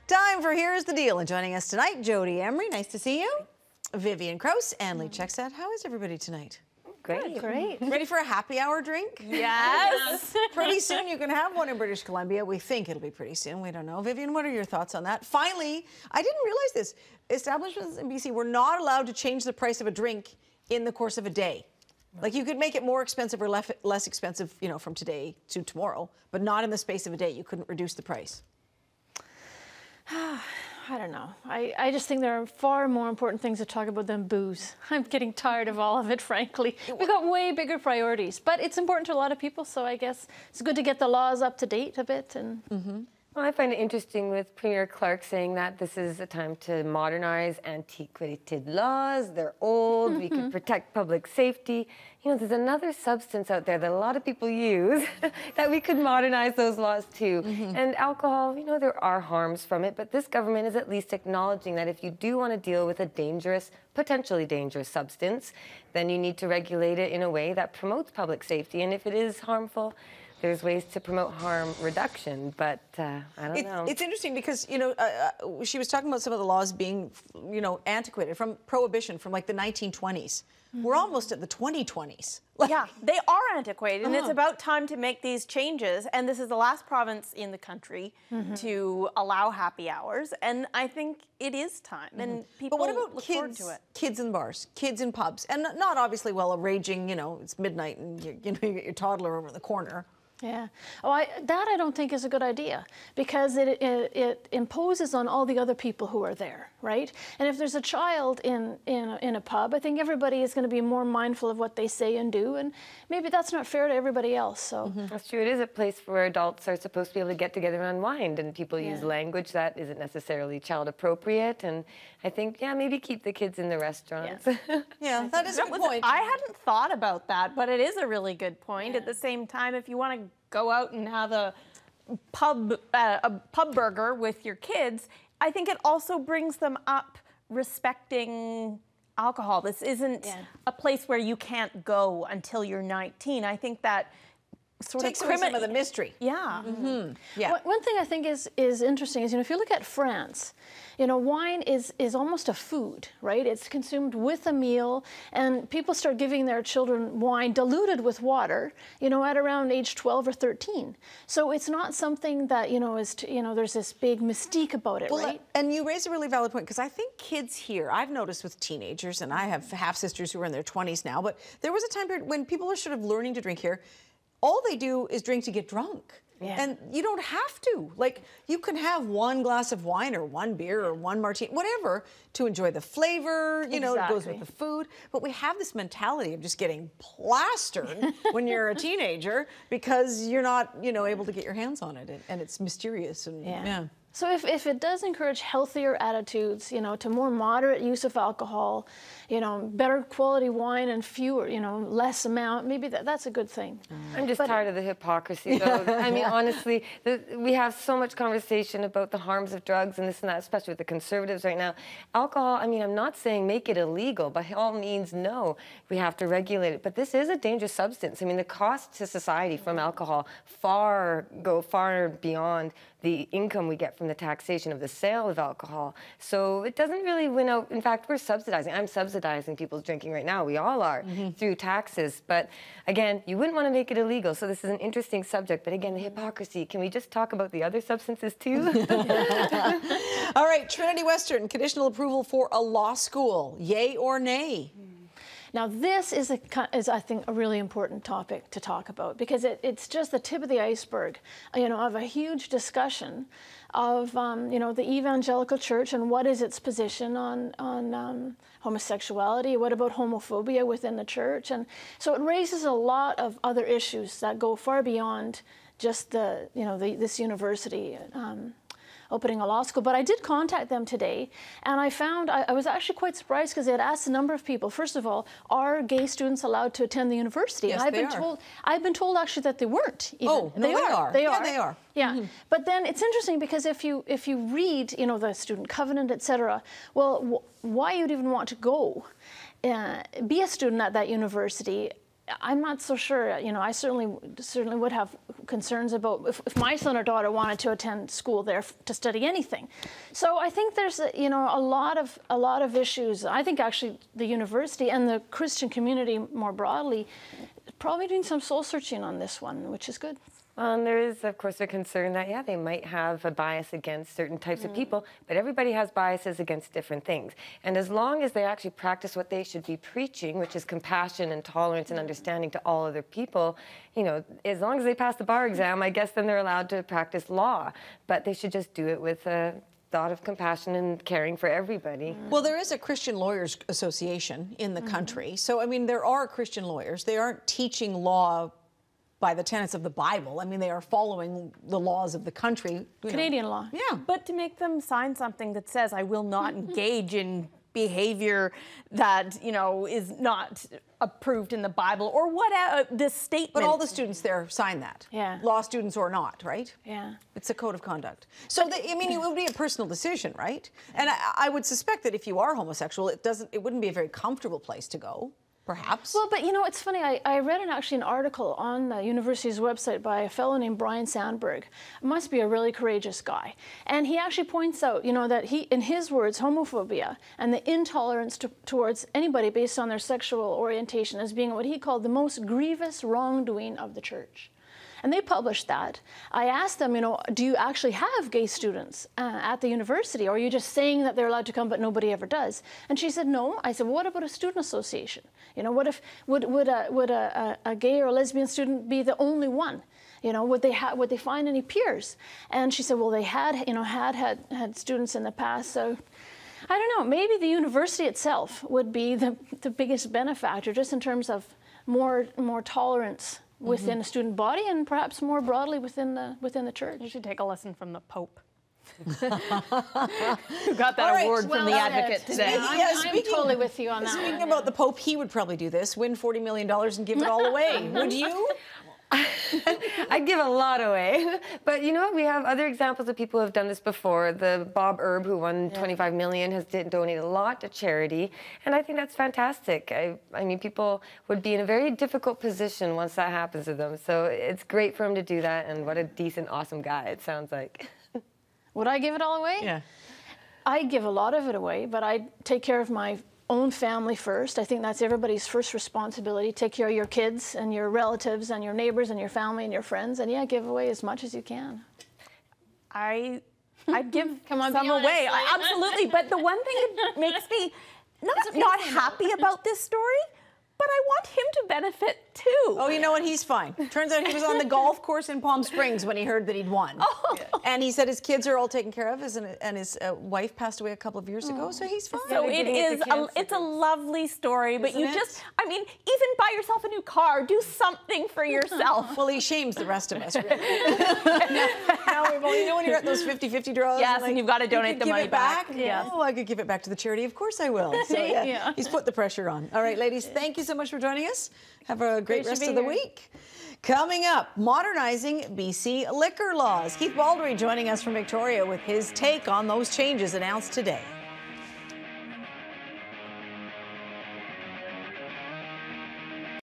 Time for Here's the Deal. And joining us tonight, Jodie Emery. Nice to see you. Vivian Krause and Lee Checksat. How is everybody tonight? Great. Great. Ready for a happy hour drink? Yes. Pretty soon you can have one in British Columbia. We think it'll be pretty soon. We don't know. Vivian, what are your thoughts on that? Finally, I didn't realize this. Establishments in BC were not allowed to change the price of a drink in the course of a day. Like you could make it more expensive or less expensive, you know, from today to tomorrow, but not in the space of a day. You couldn't reduce the price. I don't know. I just think there are far more important things to talk about than booze. I'm getting tired of all of it, frankly. We've got way bigger priorities, but it's important to a lot of people, so I guess it's good to get the laws up to date a bit. And Well, I find it interesting with Premier Clark saying that this is a time to modernize antiquated laws. They're old. We could protect public safety. You know, there's another substance out there that a lot of people use that we could modernize those laws too. And alcohol, you know, there are harms from it, but this government is at least acknowledging that if you do want to deal with a dangerous, potentially dangerous substance, then you need to regulate it in a way that promotes public safety. And if it is harmful, there's ways to promote harm reduction, but I don't know. It's interesting because, you know, she was talking about some of the laws being, you know, antiquated from prohibition from like the 1920s. We're almost at the 2020s. Yeah, they are antiquated, and it's about time to make these changes. And this is the last province in the country to allow happy hours, and I think it is time. And people But what about look kids, forward to it. kids in bars, kids in pubs, and not obviously while a raging, you know, it's midnight and you get your toddler over in the corner. yeah. Oh, that I don't think is a good idea because it imposes on all the other people who are there, right? And if there's a child in a pub, I think everybody is going to be more mindful of what they say and do, and maybe that's not fair to everybody else. So That's true. It is a place where adults are supposed to be able to get together and unwind, and people use language that isn't necessarily child appropriate. And I think, yeah, maybe keep the kids in the restaurants. Yeah, that is a good point. I hadn't thought about that, but it is a really good point. At the same time, if you want to go out and have a pub burger with your kids, I think it also brings them up respecting alcohol. This isn't a place where you can't go until you're 19. I think that sort Takes of away some of the mystery. Yeah. Yeah. One thing I think is interesting is, you know, if you look at France, you know, wine is almost a food, right? It's consumed with a meal, and people start giving their children wine diluted with water, you know, at around age 12 or 13. So it's not something that, you know, there's this big mystique about it, right? And you raise a really valid point, because I think kids here, I've noticed with teenagers, and I have half-sisters who are in their 20s now, but there was a time period when people are sort of learning to drink here. All they do is drink to get drunk. And you don't have to. Like, you can have one glass of wine or one beer or one martini, whatever, to enjoy the flavor, you know, it goes with the food. But we have this mentality of just getting plastered when you're a teenager because you're not, you know, able to get your hands on it. And it's mysterious. And So if it does encourage healthier attitudes, you know, to more moderate use of alcohol, you know, better quality wine and fewer, you know, less amount, maybe that's a good thing. I'm just tired of the hypocrisy, though. I mean, honestly, we have so much conversation about the harms of drugs and this and that, especially with the Conservatives right now. Alcohol, I mean, I'm not saying make it illegal. By all means, no, we have to regulate it. But this is a dangerous substance. I mean, the costs to society from alcohol go far beyond the income we get from the taxation of the sale of alcohol. So it doesn't really win out. In fact, we're subsidizing. I'm subsidizing people's drinking right now. We all are through taxes. But again, you wouldn't want to make it illegal. So this is an interesting subject. But again, the hypocrisy. Can we just talk about the other substances too? All right, Trinity Western, conditional approval for a law school. Yay or nay? Now, this is, I think, a really important topic to talk about because it's just the tip of the iceberg, you know, of a huge discussion of, you know, the evangelical church and what is its position on homosexuality, what about homophobia within the church. And so it raises a lot of other issues that go far beyond just this university opening a law school. But I did contact them today, and I found, I was actually quite surprised because they had asked a number of people. First of all, are gay students allowed to attend the university? Yes, and I've been told actually that they weren't. Even. Oh, no, they are. They yeah, are. They are. Yeah, but then it's interesting because if you read, you know, the student covenant, etc., well, why you'd even want to go be a student at that university I'm not so sure. You know, I certainly would have concerns about if my son or daughter wanted to attend school there to study anything. So I think there's you know, a lot of issues. I think actually the university and the Christian community more broadly probably doing some soul searching on this one, which is good. And there is, of course, a concern that, yeah, they might have a bias against certain types of people, but everybody has biases against different things. And as long as they actually practice what they should be preaching, which is compassion and tolerance and understanding to all other people, you know, as long as they pass the bar exam, I guess then they're allowed to practice law. But they should just do it with a thought of compassion and caring for everybody. Well, there is a Christian Lawyers Association in the country. So, I mean, there are Christian lawyers. They aren't teaching law by the tenets of the Bible. I mean, they are following the laws of the country. Canadian law. Yeah. But to make them sign something that says, I will not engage in behavior that, you know, is not approved in the Bible or what this statement. But all the students there sign that. Yeah. Law students or not, right? Yeah. It's a code of conduct. So, I mean, it would be a personal decision, right? And I would suspect that if you are homosexual, it wouldn't be a very comfortable place to go. Perhaps. Well, but you know, it's funny. I read an article on the university's website by a fellow named Brian Sandberg. Must be a really courageous guy. And he actually points out, you know, that in his words, homophobia and the intolerance towards anybody based on their sexual orientation as being what he called the most grievous wrongdoing of the church. And they published that. I asked them, you know, do you actually have gay students at the university, or are you just saying that they're allowed to come but nobody ever does? And she said, no. I said, well, what about a student association? You know, what if would a gay or a lesbian student be the only one? You know, would they find any peers? And she said, well, they had students in the past. So I don't know. Maybe the university itself would be the biggest benefactor, just in terms of more tolerance within a student body and perhaps more broadly within the church. You should take a lesson from the Pope. Who got that award from the Advocate today. I'm totally with you on that. Speaking about the Pope, he would probably do this, win $40 million and give it all away. Would you? I'd give a lot away. But you know what? We have other examples of people who have done this before. The Bob Erb, who won $25 million, has donated a lot to charity. And I think that's fantastic. I mean, people would be in a very difficult position once that happens to them. So it's great for him to do that. And what a decent, awesome guy it sounds like. Would I give it all away? Yeah. I give a lot of it away, but I take care of my own family first. I think that's everybody's first responsibility. Take care of your kids and your relatives and your neighbors and your family and your friends, and yeah, give away as much as you can. I'd give Come on, some away. Absolutely. But the one thing that makes me not happy about this story, but I want him to benefit too. Oh, you know what? He's fine. Turns out he was on the golf course in Palm Springs when he heard that he'd won. Oh. And he said his kids are all taken care of, and his wife passed away a couple of years ago, so he's fine. So it's a lovely story, but you just, I mean, even buy yourself a new car, do something for yourself. Well, he shames the rest of us, really. Now we've only, you know when you're at those 50-50 draws? Yes, and you've got to donate the money back. Yeah. Oh, I could give it back to the charity. Of course I will. So, yeah. He's put the pressure on. All right, ladies, thank you so much for joining us. Have a great rest of the week. Coming up, modernizing BC liquor laws. Keith Baldry joining us from Victoria with his take on those changes announced today.